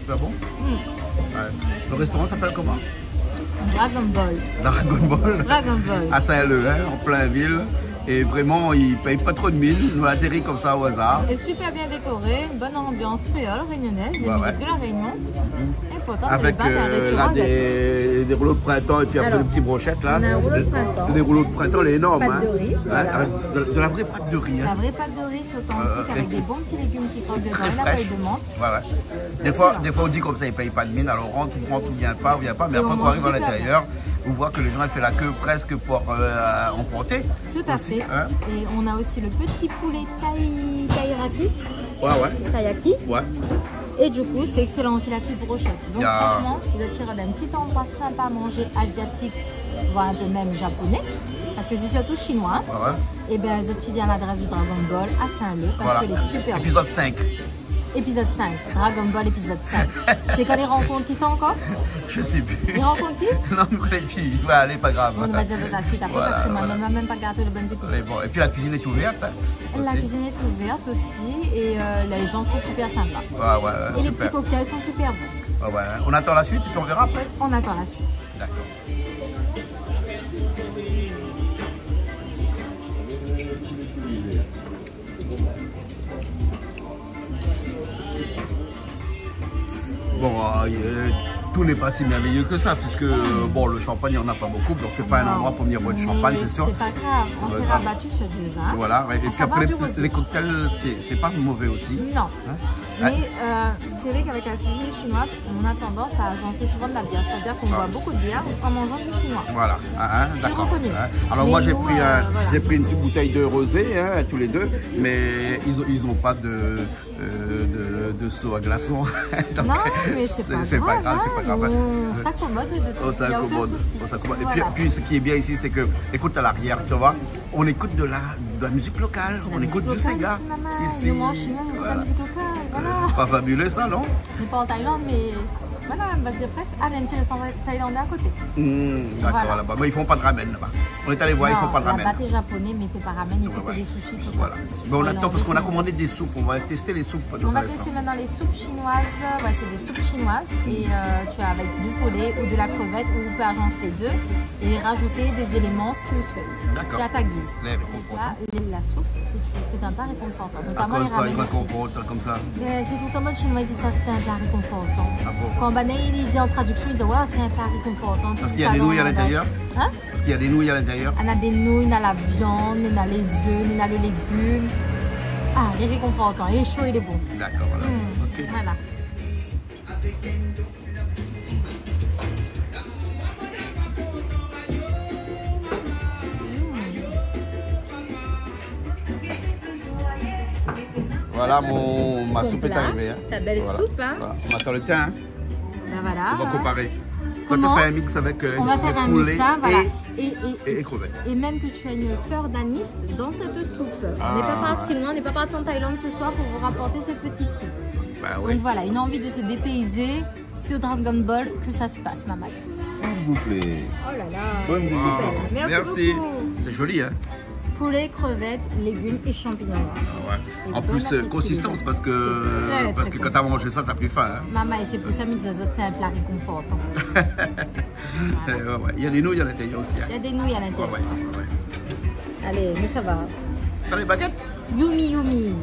super bon. Ouais. Le restaurant s'appelle comment? Dragon Ball. Dragon Ball. Dragon Ball. À Saint-Leu, hein, en plein ville. Et vraiment, ils ne payent pas trop de mine. Nous atterrit comme ça au hasard. Et super bien décoré, une bonne ambiance créole, réunionnaise, des musiques de la Réunion. Important, avec là, des rouleaux de printemps et puis après des petites brochettes là. On a un rouleau de printemps. Des rouleaux de printemps, les énormes. Pâte de riz, voilà. Avec de la vraie pâte de riz. La vraie pâte de riz authentique avec des bons petits légumes qui croquent dedans et la feuille de menthe. Voilà. Des fois on dit comme ça, ils ne payent pas de mine, alors on rentre ou vient pas, mais après quand on arrive à l'intérieur, on voit que les gens ont fait la queue presque pour emporter. Tout à fait. Hein? Et on a aussi le petit poulet taïraki. Taiyaki. Ouais. Et du coup, c'est excellent aussi la petite brochette. Donc franchement, si vous attirez d'un petit endroit sympa à manger, asiatique, voire un peu même japonais, parce que c'est surtout chinois, et bien vous bien l'adresse du Dragon Ball à Saint-Leu, parce qu'elle est super. Épisode 5. Épisode 5, Dragon Ball épisode 5. C'est quand les rencontres qui sont encore? Je sais plus. Les rencontres qui? Non, mais les filles, ouais, allez, pas grave. On va dire ça la suite après parce que maman n'a même pas gardé le bon épisode. Bon. Et puis la cuisine est ouverte. Hein, la cuisine est ouverte aussi et les gens sont super sympas. Et les petits cocktails sont super bons. On attend la suite et puis on verra après. On attend la suite. D'accord. Bon, tout n'est pas si merveilleux que ça, puisque bon, le champagne, il n'y en a pas beaucoup, donc c'est pas un endroit pour venir boire du champagne, c'est sûr. C'est pas grave, on s'est rabattu sur du vin. Voilà, et puis après, les cocktails, c'est pas mauvais aussi. Non, mais c'est vrai qu'avec la cuisine chinoise, on a tendance à agencer souvent de la bière, c'est-à-dire qu'on boit beaucoup de bière en mangeant du chinois. Voilà, d'accord. Reconnu. Alors mais moi, j'ai pris une petite bouteille de rosé, tous les deux, mais ils n'ont pas de seau à glaçons. Non, mais c'est pas grave. On s'accommode de tout. On s'accommode. Et puis ce qui est bien ici, c'est que, écoute, à l'arrière, tu vois, on écoute de la musique locale, on écoute du Sega. Ici, la musique locale, voilà. Pas fabuleux ça, non? On n'est pas en Thaïlande, mais voilà, on va dire presque. Ah, il y a un petit restaurant thaïlandais à côté. D'accord, là-bas. Mais ils font pas de ramen là-bas. On est allé voir, ils font pas de ramen. La pâte est japonais, mais il fait pas ramen, il fait que des sushis, tout ça. Mais on attend parce qu'on a commandé des soupes. On va tester les soupes. On va tester maintenant les soupes chinoises. Ouais, c'est des soupes chinoises. Et tu as avec du poulet ou de la crevette, ou vous pouvez agencer les deux et rajouter des éléments si vous souhaitez. C'est à ta guise. Là, la soupe, c'est un plat réconfortant. Notamment les ramen comme ça. C'est tout en mode chinois, ils disent ça, c'est un plat réconfortant. Quand Banaï dit en traduction, il dit ouais, c'est un plat réconfortant. Parce qu'il y a des nouilles à l'intérieur. Hein? Parce qu'il y a des nouilles à l'intérieur. On a des nouilles, on a la viande, on a les œufs, on a le légume. Ah, il est réconfortant, il est chaud, il est bon. D'accord, voilà. Voilà. Voilà, ma soupe est arrivée. Ta belle soupe, hein? Voilà. On attend le tien. Hein? Ben voilà. On va comparer. Comment? On va faire un mix avec on va faire un mix, voilà. Et crevettes. Et même que tu as une fleur d'anis dans cette soupe. On n'est pas parti loin, on n'est pas parti en Thaïlande ce soir pour vous rapporter cette petite soupe. Bah, donc voilà, une envie de se dépayser. C'est au Dragon Ball que ça se passe, maman. S'il vous plaît. Oh là là. Bonne dégustation. Merci beaucoup. C'est joli, hein? Poulet, crevettes, légumes et champignons. En plus, consistance, parce que quand tu as mangé ça, tu n'as plus faim. Hein. Maman, et c'est pour ça que c'est un plat réconfortant. Il y a des nouilles à l'intérieur aussi. Hein. Il y a des nouilles à l'intérieur. Allez, nous ça va. Dans les baguettes? Yumi yumi.